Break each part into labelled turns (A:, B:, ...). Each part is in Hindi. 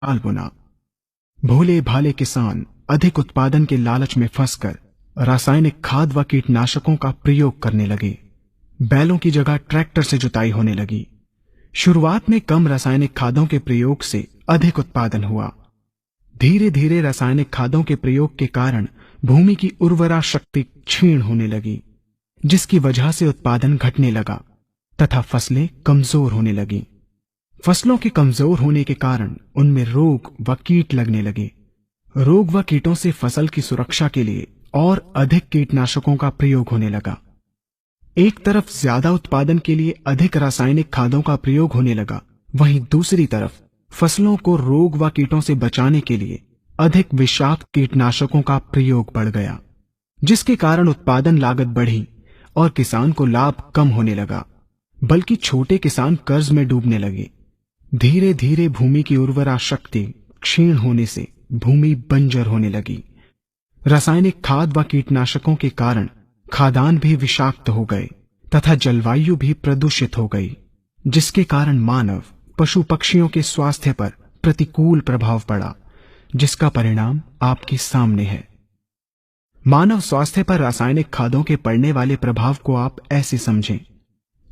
A: साल बुना। भोले भाले किसान अधिक उत्पादन के लालच में फंसकर रासायनिक खाद व कीटनाशकों का प्रयोग करने लगे। बैलों की जगह ट्रैक्टर से जुताई होने लगी। शुरुआत में कम रासायनिक खादों के प्रयोग से अधिक उत्पादन हुआ। धीरे धीरे रासायनिक खादों के प्रयोग के कारण भूमि की उर्वरा शक्ति क्षीण होने लगी, जिसकी वजह से उत्पादन घटने लगा तथा फसलें कमजोर होने लगीं। फसलों के कमजोर होने के कारण उनमें रोग व कीट लगने लगे। रोग व कीटों से फसल की सुरक्षा के लिए और अधिक कीटनाशकों का प्रयोग होने लगा। एक तरफ ज्यादा उत्पादन के लिए अधिक रासायनिक खादों का प्रयोग होने लगा, वहीं दूसरी तरफ फसलों को रोग व कीटों से बचाने के लिए अधिक विषाक्त कीटनाशकों का प्रयोग बढ़ गया, जिसके कारण उत्पादन लागत बढ़ी और किसान को लाभ कम होने लगा, बल्कि छोटे किसान कर्ज में डूबने लगे। धीरे धीरे भूमि की उर्वरा शक्ति क्षीण होने से भूमि बंजर होने लगी। रासायनिक खाद व कीटनाशकों के कारण खाद्यान्न भी विषाक्त हो गए तथा जलवायु भी प्रदूषित हो गई, जिसके कारण मानव पशु पक्षियों के स्वास्थ्य पर प्रतिकूल प्रभाव पड़ा, जिसका परिणाम आपके सामने है। मानव स्वास्थ्य पर रासायनिक खादों के पड़ने वाले प्रभाव को आप ऐसे समझें।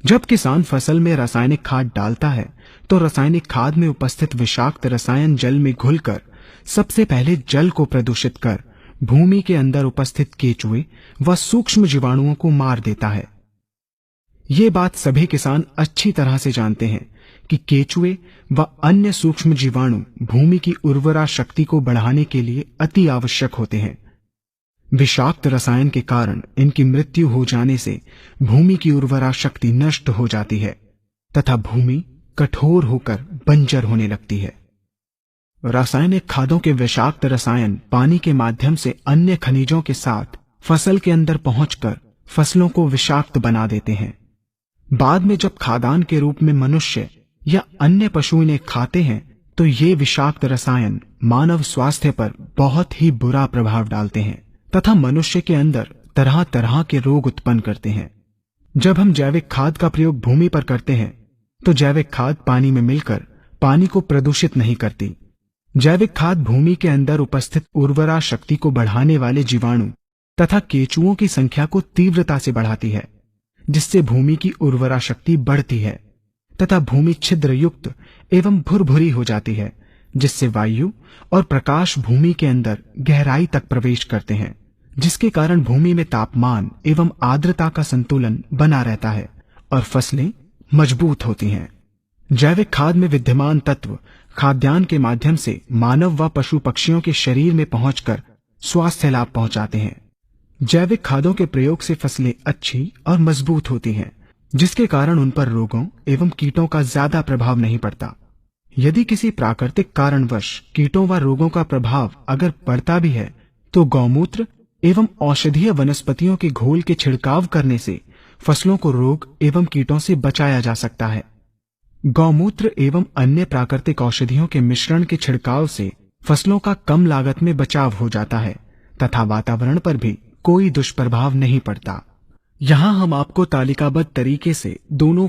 A: जब किसान फसल में रासायनिक खाद डालता है तो रासायनिक खाद में उपस्थित विषाक्त रसायन जल में घुलकर सबसे पहले जल को प्रदूषित कर भूमि के अंदर उपस्थित केचुए व सूक्ष्म जीवाणुओं को मार देता है। ये बात सभी किसान अच्छी तरह से जानते हैं कि केचुए व अन्य सूक्ष्म जीवाणु भूमि की उर्वरा शक्ति को बढ़ाने के लिए अति आवश्यक होते हैं। विषाक्त रसायन के कारण इनकी मृत्यु हो जाने से भूमि की उर्वरा शक्ति नष्ट हो जाती है तथा भूमि कठोर होकर बंजर होने लगती है। रासायनिक खादों के विषाक्त रसायन पानी के माध्यम से अन्य खनिजों के साथ फसल के अंदर पहुंचकर फसलों को विषाक्त बना देते हैं। बाद में जब खाद्यान्न के रूप में मनुष्य या अन्य पशु इन्हें खाते हैं तो ये विषाक्त रसायन मानव स्वास्थ्य पर बहुत ही बुरा प्रभाव डालते हैं तथा मनुष्य के अंदर तरह तरह के रोग उत्पन्न करते हैं। जब हम जैविक खाद का प्रयोग भूमि पर करते हैं तो जैविक खाद पानी में मिलकर पानी को प्रदूषित नहीं करती। जैविक खाद भूमि के अंदर उपस्थित उर्वरा शक्ति को बढ़ाने वाले जीवाणु तथा केचुओं की संख्या को तीव्रता से बढ़ाती है, जिससे भूमि की उर्वरा शक्ति बढ़ती है तथा भूमि छिद्र युक्त एवं भुरभुरी हो जाती है, जिससे वायु और प्रकाश भूमि के अंदर गहराई तक प्रवेश करते हैं, जिसके कारण भूमि में तापमान एवं आर्द्रता का संतुलन बना रहता है और फसलें मजबूत होती हैं। जैविक खाद में विद्यमान तत्व खाद्यान्न के माध्यम से मानव व पशु पक्षियों के शरीर में पहुंचकर स्वास्थ्य लाभ पहुंचाते हैं। जैविक खादों के प्रयोग से फसलें अच्छी और मजबूत होती हैं, जिसके कारण उन पर रोगों एवं कीटों का ज्यादा प्रभाव नहीं पड़ता। यदि किसी प्राकृतिक कारणवश कीटों व रोगों का प्रभाव अगर पड़ता भी है तो गौमूत्र एवं औषधीय वनस्पतियों के घोल के छिड़काव करने से फसलों को रोग एवं कीटों से बचाया जा सकता है। गौमूत्र एवं अन्य प्राकृतिक औषधियों के मिश्रण के छिड़काव से फसलों का कम लागत में बचाव हो जाता है तथा वातावरण पर भी कोई दुष्प्रभाव नहीं पड़ता। यहाँ हम आपको तालिकाबद्ध तरीके से दोनों